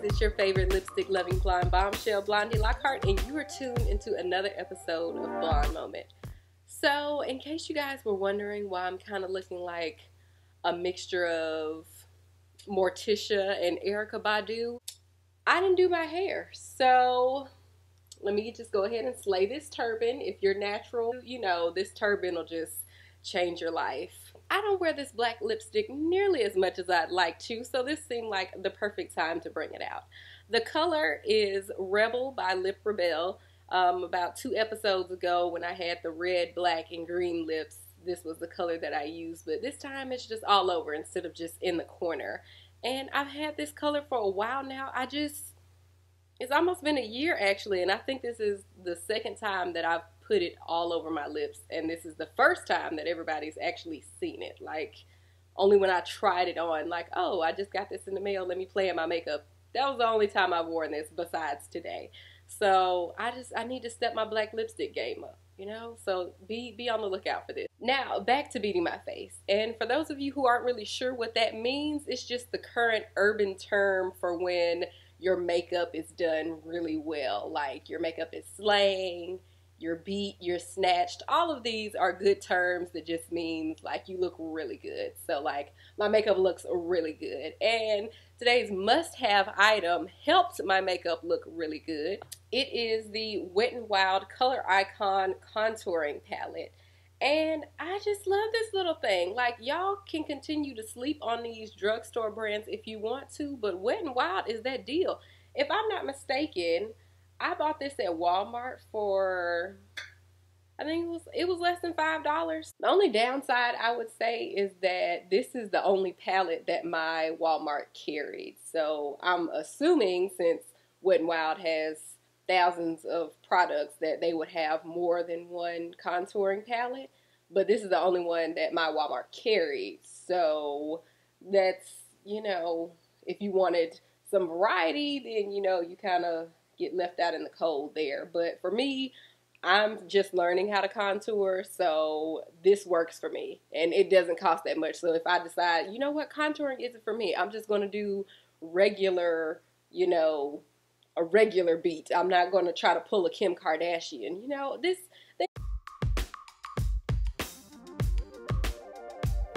it's your favorite lipstick loving blonde bombshell, Blondie Lockhart, and you are tuned into another episode of Blonde Moment. So, in case you guys were wondering why I'm kind of looking like a mixture of Morticia and Erykah Badu, I didn't do my hair. So, let me just go ahead and slay this turban. If you're natural, you know, this turban will just change your life. I don't wear this black lipstick nearly as much as I'd like to, so this seemed like the perfect time to bring it out. The color is Rebel by Lip Rebel. About 2 episodes ago when I had the red, black, and green lips, this was the color that I used, but this time it's just all over instead of just in the corner. And I've had this color for a while now. It's almost been a year actually, and I think this is the second time that I've put it all over my lips, and this is the first time that everybody's actually seen it. Like, only when I tried it on, like, oh, I just got this in the mail, let me play in my makeup. That was the only time I've worn this besides today. So I need to step my black lipstick game up, you know? So be on the lookout for this. Now, back to beating my face. And for those of you who aren't really sure what that means, it's just the current urban term for when your makeup is done really well. Like, your makeup is slaying, you're beat, you're snatched. All of these are good terms that just means like you look really good. So like my makeup looks really good. And today's must-have item helped my makeup look really good. It is the Wet n Wild Color Icon Contouring Palette. And I just love this little thing. Like, y'all can continue to sleep on these drugstore brands if you want to, but Wet n Wild is that deal. If I'm not mistaken, I bought this at Walmart for, I think it was less than $5. The only downside I would say is that this is the only palette that my Walmart carried. So I'm assuming since Wet n Wild has thousands of products that they would have more than one contouring palette. But this is the only one that my Walmart carried. So that's, you know, if you wanted some variety, then, you know, you kind of get left out in the cold there. But for me, I'm just learning how to contour, so this works for me, and it doesn't cost that much. So if I decide, you know what, contouring isn't for me, I'm just going to do regular, you know, a regular beat. I'm not going to try to pull a Kim Kardashian, you know,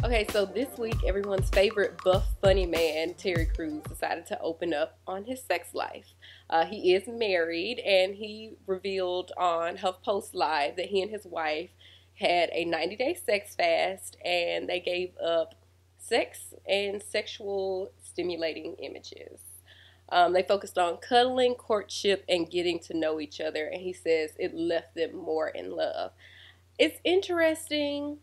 Okay, so this week, everyone's favorite buff, funny man, Terry Crews, decided to open up on his sex life. He is married, and he revealed on HuffPost Live that he and his wife had a 90-day sex fast, and they gave up sex and sexual stimulating images. They focused on cuddling, courtship, and getting to know each other, and he says it left them more in love. It's interesting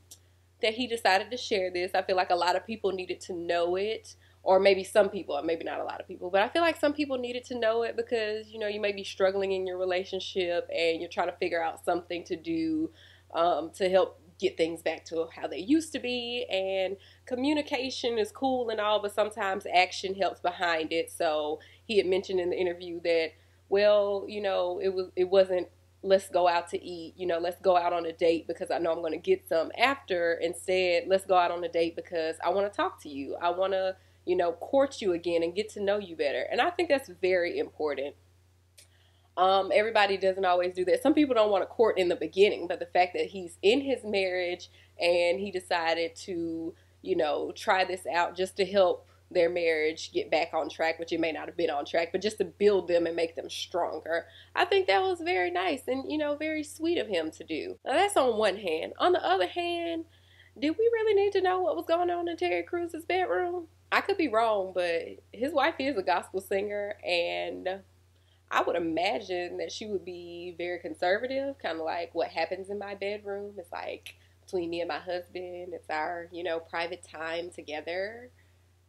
that he decided to share this. I feel like a lot of people needed to know it, or maybe some people, maybe not a lot of people, but I feel like some people needed to know it because, you know, you may be struggling in your relationship and you're trying to figure out something to do to help get things back to how they used to be. And communication is cool and all, but sometimes action helps behind it. So he had mentioned in the interview that, well, you know, it wasn't let's go out to eat, you know, let's go out on a date because I know I'm going to get some after. Instead, let's go out on a date because I want to talk to you. I want to, you know, court you again and get to know you better. And I think that's very important. Everybody doesn't always do that. Some people don't want to court in the beginning, but the fact that he's in his marriage and he decided to, you know, try this out just to help their marriage get back on track, which it may not have been on track, but just to build them and make them stronger. I think that was very nice and, you know, very sweet of him to do. Now, that's on one hand. On the other hand, did we really need to know what was going on in Terry Crews' bedroom? I could be wrong, but his wife is a gospel singer, and I would imagine that she would be very conservative, kind of like what happens in my bedroom. It's like between me and my husband. It's our, you know, private time together.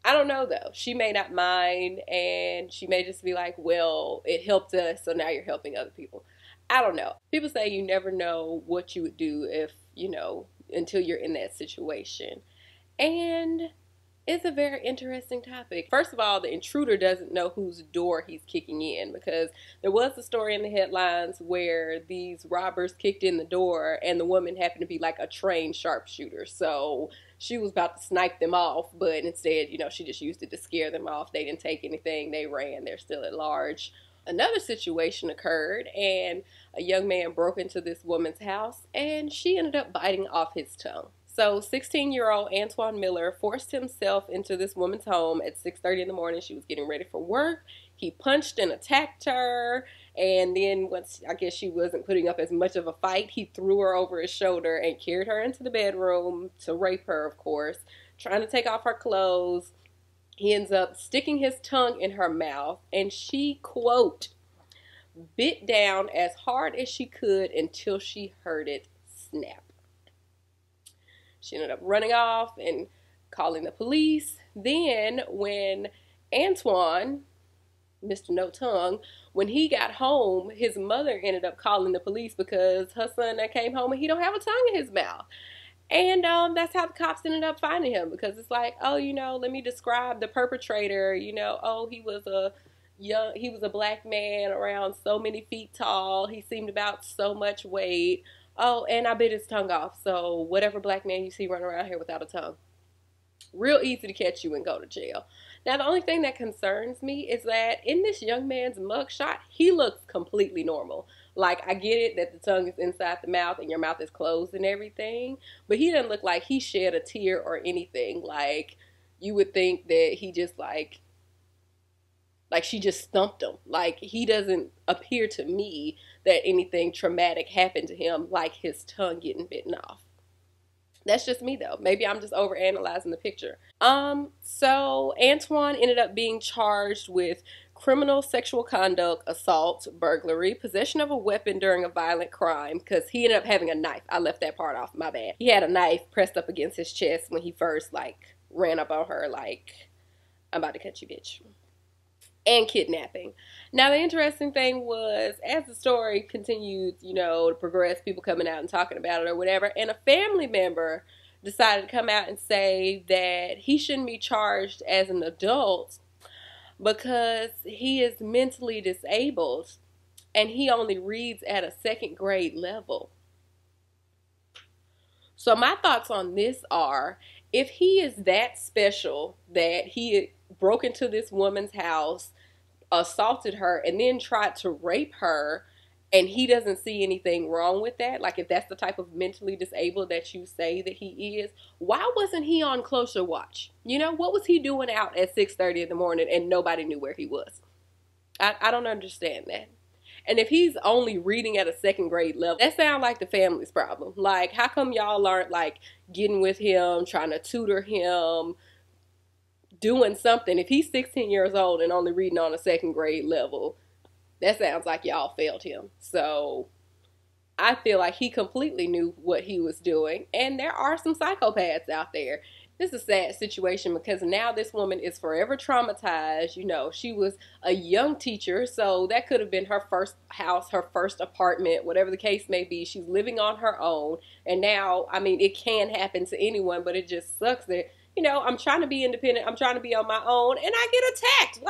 I don't know, though. She may not mind, and she may just be like, well, it helped us, so now you're helping other people. I don't know. People say you never know what you would do if, you know, until you're in that situation. And It's a very interesting topic. First of all, the intruder doesn't know whose door he's kicking in, because there was a story in the headlines where these robbers kicked in the door and the woman happened to be like a trained sharpshooter. So she was about to snipe them off, but instead, she just used it to scare them off. They didn't take anything. They ran. They're still at large. Another situation occurred, and a young man broke into this woman's house, and she ended up biting off his tongue. So 16-year-old Antoine Miller forced himself into this woman's home at 6:30 in the morning. She was getting ready for work. He punched and attacked her. And then once I guess she wasn't putting up as much of a fight, he threw her over his shoulder and carried her into the bedroom to rape her, of course, trying to take off her clothes. He ends up sticking his tongue in her mouth, and she, quote, bit down as hard as she could until she heard it snap. She ended up running off and calling the police. Then when Antoine, Mr. No Tongue, when he got home, his mother ended up calling the police because her son that came home and he don't have a tongue in his mouth. And that's how the cops ended up finding him, because it's like, oh, let me describe the perpetrator. Oh, he was a black man around so many feet tall. He seemed about so much weight. Oh, and I bit his tongue off. So whatever black man you see running around here without a tongue, real easy to catch you and go to jail. Now, the only thing that concerns me is that in this young man's mugshot, he looks completely normal. Like, I get it that the tongue is inside the mouth and your mouth is closed and everything, but he doesn't look like he shed a tear or anything. Like, you would think that he just like she just stumped him. Like, he doesn't appear to me that anything traumatic happened to him, like his tongue getting bitten off. That's just me, though. Maybe I'm just overanalyzing the picture. So Antoine ended up being charged with criminal sexual conduct, assault, burglary, possession of a weapon during a violent crime, because he ended up having a knife. I left that part off, my bad. He had a knife pressed up against his chest when he first, ran up on her, I'm about to cut you, bitch. And kidnapping. Now, the interesting thing was, as the story continued, to progress, people coming out and talking about it or whatever, and a family member decided to come out and say that he shouldn't be charged as an adult because he is mentally disabled and he only reads at a second grade level. So my thoughts on this are, if he is that special that he broke into this woman's house, assaulted her, and then tried to rape her, and he doesn't see anything wrong with that, if that's the type of mentally disabled that you say that he is, why wasn't he on closer watch? What was he doing out at 6:30 in the morning and nobody knew where he was? I don't understand that. And if he's only reading at a second grade level, that sounds like the family's problem. How come y'all aren't getting with him, trying to tutor him, doing something? If he's 16 years old and only reading on a second grade level, that sounds like y'all failed him. So I feel like he completely knew what he was doing. And there are some psychopaths out there. This is a sad situation because now this woman is forever traumatized. She was a young teacher, so that could have been her first house, her first apartment, whatever the case may be. She's living on her own. And now, it can happen to anyone, but it just sucks that, I'm trying to be independent. I'm trying to be on my own, and I get attacked.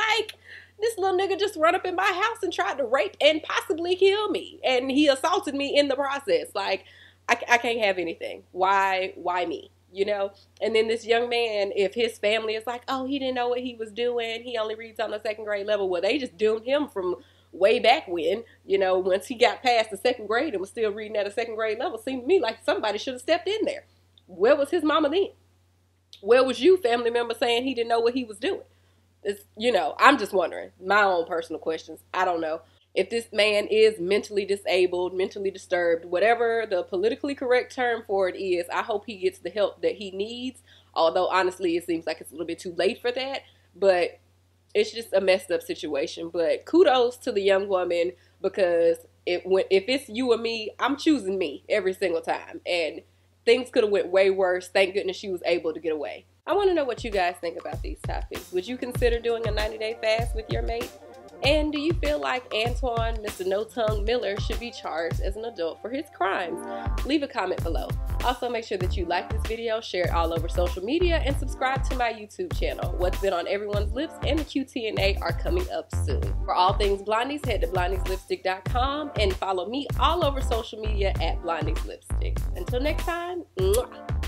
This little nigga just run up in my house and tried to rape and possibly kill me. And he assaulted me in the process. I can't have anything. Why me? And then this young man, if his family is like, oh, he didn't know what he was doing, he only reads on the second grade level. Well, they just doomed him from way back when, once he got past the second grade and was still reading at a second grade level. Seemed to me like somebody should have stepped in there. Where was his mama then? Where was you, family member, saying he didn't know what he was doing? It's, I'm just wondering. My own personal questions. I don't know. If this man is mentally disabled, mentally disturbed, whatever the politically correct term for it is, I hope he gets the help that he needs. Although, honestly, it seems like it's a little bit too late for that. But it's just a messed up situation. But kudos to the young woman, because if it's you or me, I'm choosing me every single time. And things could have went way worse. Thank goodness she was able to get away. I want to know what you guys think about these topics. Would you consider doing a 90-day fast with your mate? And do you feel like Antoine, Mr. No Tongue Miller, should be charged as an adult for his crimes? Leave a comment below. Also, make sure that you like this video, share it all over social media, and subscribe to my YouTube channel. What's been on everyone's lips and the QT&A are coming up soon. For all things Blondies, head to blondieslipstick.com and follow me all over social media at Blondie's Lipstick. Until next time, mwah.